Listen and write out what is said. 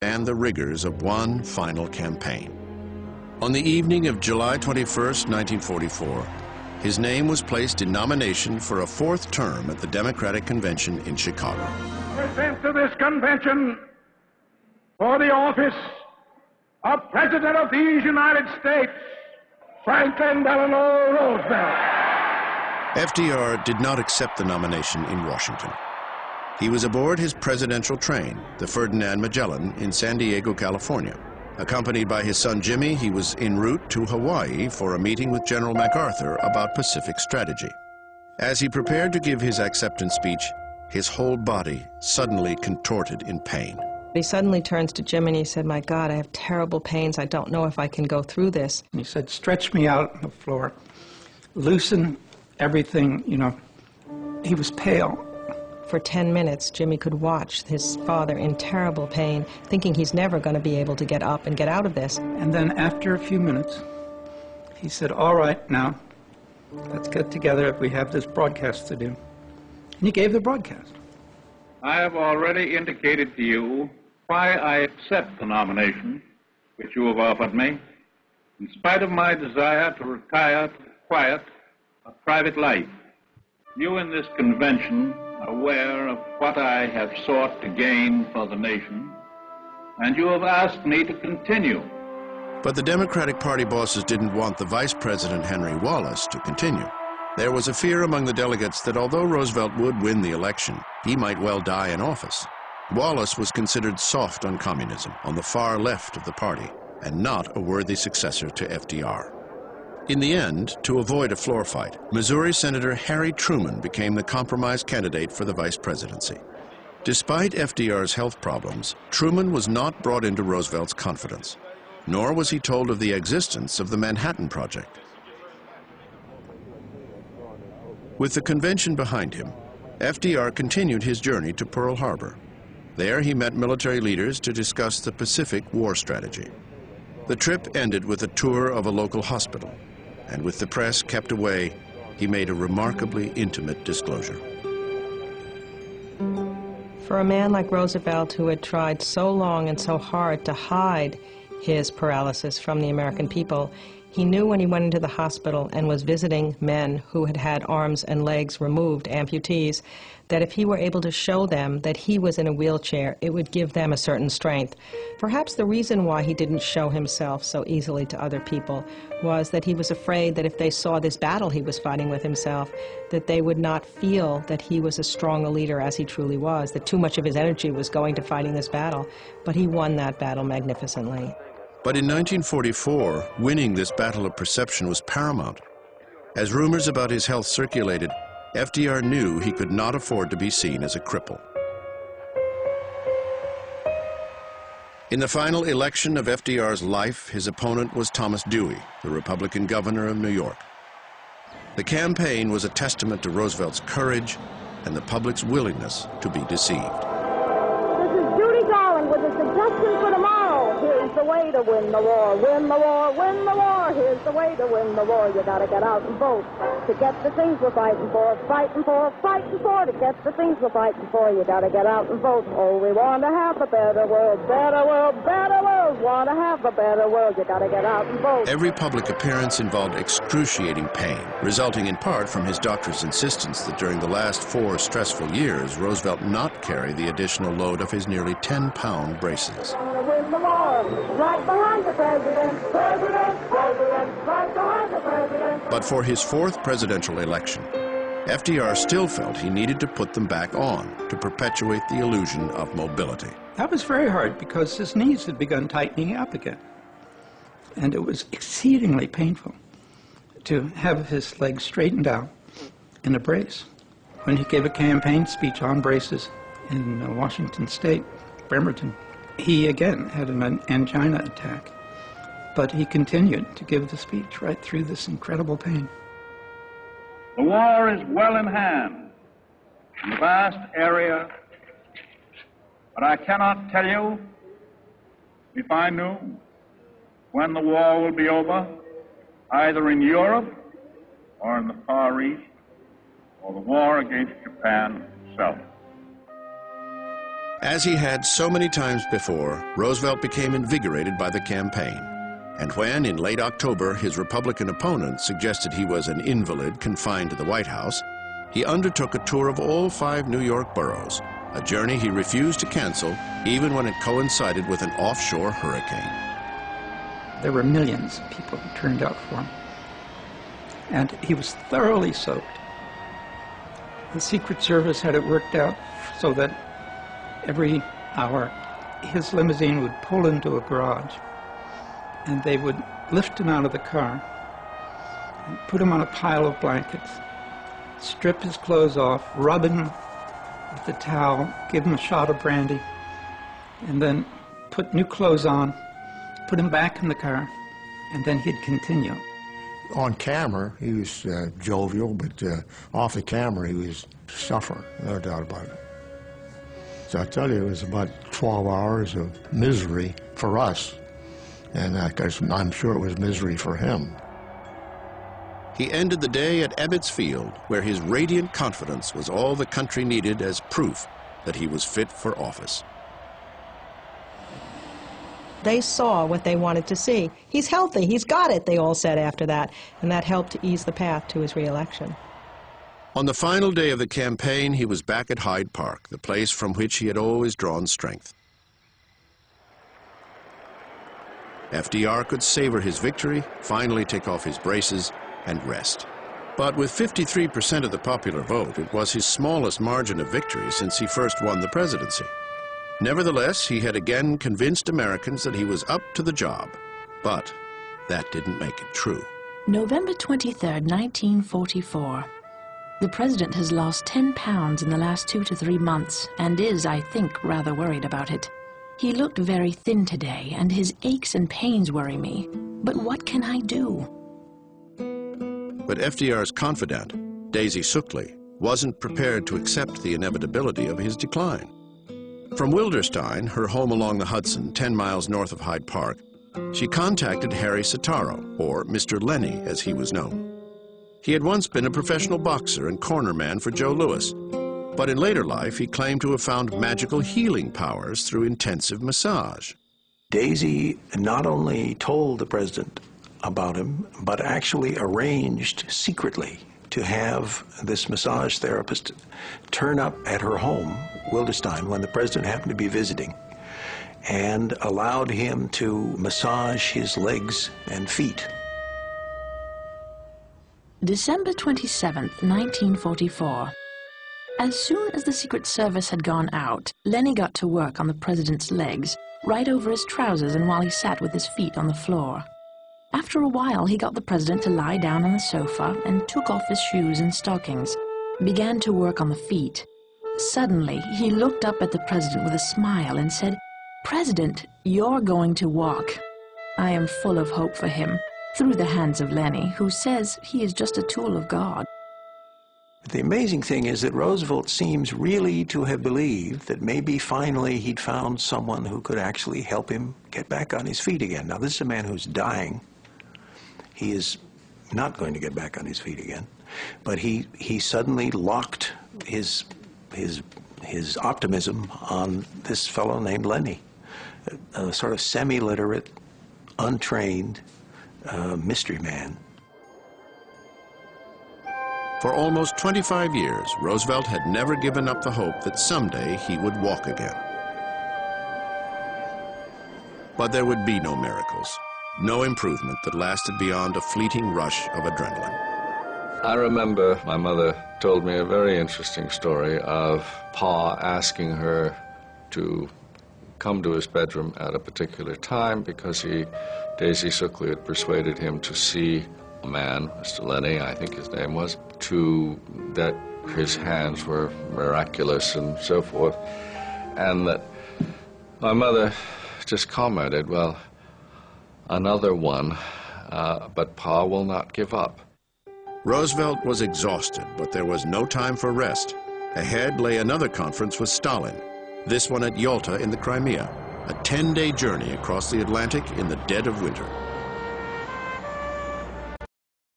and the rigors of one final campaign. On the evening of July 21st, 1944, his name was placed in nomination for a fourth term at the Democratic Convention in Chicago. Present to this convention for the office of President of these United States, Franklin Delano Roosevelt. FDR did not accept the nomination in Washington. He was aboard his presidential train, the Ferdinand Magellan, in San Diego, California. Accompanied by his son Jimmy, he was en route to Hawaii for a meeting with General MacArthur about Pacific strategy. As he prepared to give his acceptance speech, his whole body suddenly contorted in pain. He suddenly turns to Jim and he said, "My God, I have terrible pains. I don't know if I can go through this." And he said, "Stretch me out on the floor, loosen everything," you know. He was pale. For 10 minutes, Jimmy could watch his father in terrible pain, thinking he's never going to be able to get up and get out of this. And then after a few minutes, he said, "All right, now, let's get together. We have this broadcast to do." And he gave the broadcast. I have already indicated to you why I accept the nomination which you have offered me, in spite of my desire to retire to quiet, a private life. You in this convention are aware of what I have sought to gain for the nation, and you have asked me to continue. But the Democratic Party bosses didn't want the Vice President Henry Wallace to continue. There was a fear among the delegates that although Roosevelt would win the election, he might well die in office. Wallace was considered soft on communism, on the far left of the party, and not a worthy successor to FDR. In the end, to avoid a floor fight, Missouri Senator Harry Truman became the compromise candidate for the vice presidency. Despite FDR's health problems, Truman was not brought into Roosevelt's confidence, nor was he told of the existence of the Manhattan Project. With the convention behind him, FDR continued his journey to Pearl Harbor. There he met military leaders to discuss the Pacific war strategy. The trip ended with a tour of a local hospital, and with the press kept away, he made a remarkably intimate disclosure. For a man like Roosevelt, who had tried so long and so hard to hide his paralysis from the American people, he knew when he went into the hospital and was visiting men who had had arms and legs removed, amputees, that if he were able to show them that he was in a wheelchair, it would give them a certain strength. Perhaps the reason why he didn't show himself so easily to other people was that he was afraid that if they saw this battle he was fighting with himself, that they would not feel that he was as strong a leader as he truly was, that too much of his energy was going to fighting this battle. But he won that battle magnificently. But in 1944, winning this battle of perception was paramount. As rumors about his health circulated, FDR knew he could not afford to be seen as a cripple. In the final election of FDR's life, his opponent was Thomas Dewey, the Republican governor of New York. The campaign was a testament to Roosevelt's courage and the public's willingness to be deceived. This is Judy Garland with a suggestion for tomorrow. Here's the way to win the war. Win the war, win the war. Here's the way to win the war. You gotta get out and vote to get the things we're fighting for. Fighting for, fighting for. To get the things we're fighting for, you gotta get out and vote. Oh, we want to have a better world, better world, better world. Want to have a better world, you gotta get out and vote. Every public appearance involved excruciating pain, resulting in part from his doctor's insistence that during the last 4 stressful years, Roosevelt not carry the additional load of his nearly 10-pound braces. Win the war, right behind the president, president, president, right behind the president. But for his 4th presidential election, FDR still felt he needed to put them back on to perpetuate the illusion of mobility. That was very hard because his knees had begun tightening up again. And it was exceedingly painful to have his legs straightened out in a brace. When he gave a campaign speech on braces in Washington State, Bremerton, he again had an angina attack. But he continued to give the speech right through this incredible pain. The war is well in hand in a vast area, but I cannot tell you if I knew when the war will be over, either in Europe or in the Far East, or the war against Japan itself. As he had so many times before, Roosevelt became invigorated by the campaign. And when, in late October, his Republican opponent suggested he was an invalid confined to the White House, he undertook a tour of all 5 New York boroughs, a journey he refused to cancel even when it coincided with an offshore hurricane. There were millions of people who turned out for him. And he was thoroughly soaked. The Secret Service had it worked out so that every hour his limousine would pull into a garage and they would lift him out of the car and put him on a pile of blankets, strip his clothes off, rub him with the towel, give him a shot of brandy, and then put new clothes on, put him back in the car, and then he'd continue. On camera, he was jovial, but off the camera, he was suffering, no doubt about it. So I tell you, it was about 12 hours of misery for us, and I'm sure it was misery for him. He ended the day at Ebbets Field, where his radiant confidence was all the country needed as proof that he was fit for office. They saw what they wanted to see. He's healthy, he's got it, they all said after that, and that helped to ease the path to his re-election. On the final day of the campaign, he was back at Hyde Park, the place from which he had always drawn strength. FDR could savor his victory, finally take off his braces, and rest. But with 53% of the popular vote, it was his smallest margin of victory since he first won the presidency. Nevertheless, he had again convinced Americans that he was up to the job. But that didn't make it true. November 23rd, 1944. The president has lost 10 pounds in the last 2 to 3 months and is, I think, rather worried about it. He looked very thin today, and his aches and pains worry me. But what can I do? But FDR's confidant, Daisy Suckley, wasn't prepared to accept the inevitability of his decline. From Wilderstein, her home along the Hudson, 10 miles north of Hyde Park, she contacted Harry Sitaro, or Mr. Lenny as he was known. He had once been a professional boxer and cornerman for Joe Louis, but in later life he claimed to have found magical healing powers through intensive massage. Daisy not only told the president about him, but actually arranged secretly to have this massage therapist turn up at her home, Wilderstein, when the president happened to be visiting, and allowed him to massage his legs and feet. December 27th, 1944. As soon as the Secret Service had gone out, Lenny got to work on the president's legs, right over his trousers and while he sat with his feet on the floor. After a while, he got the president to lie down on the sofa and took off his shoes and stockings, began to work on the feet. Suddenly, he looked up at the president with a smile and said, "President, you're going to walk." I am full of hope for him, through the hands of Lenny, who says he is just a tool of God. The amazing thing is that Roosevelt seems really to have believed that maybe finally he'd found someone who could actually help him get back on his feet again. Now, this is a man who's dying. He is not going to get back on his feet again, but he suddenly locked his optimism on this fellow named Lenny, a sort of semi-literate, untrained mystery man. For almost 25 years, Roosevelt had never given up the hope that someday he would walk again. But there would be no miracles, no improvement that lasted beyond a fleeting rush of adrenaline. I remember my mother told me a very interesting story of Pa asking her to come to his bedroom at a particular time because Daisy Suckley had persuaded him to see a man, Mr. Lenny, I think his name was, that his hands were miraculous and so forth, and that my mother just commented, "Well, another one, but Pa will not give up." Roosevelt was exhausted, but there was no time for rest. Ahead lay another conference with Stalin, this one at Yalta in the Crimea, a 10-day journey across the Atlantic in the dead of winter.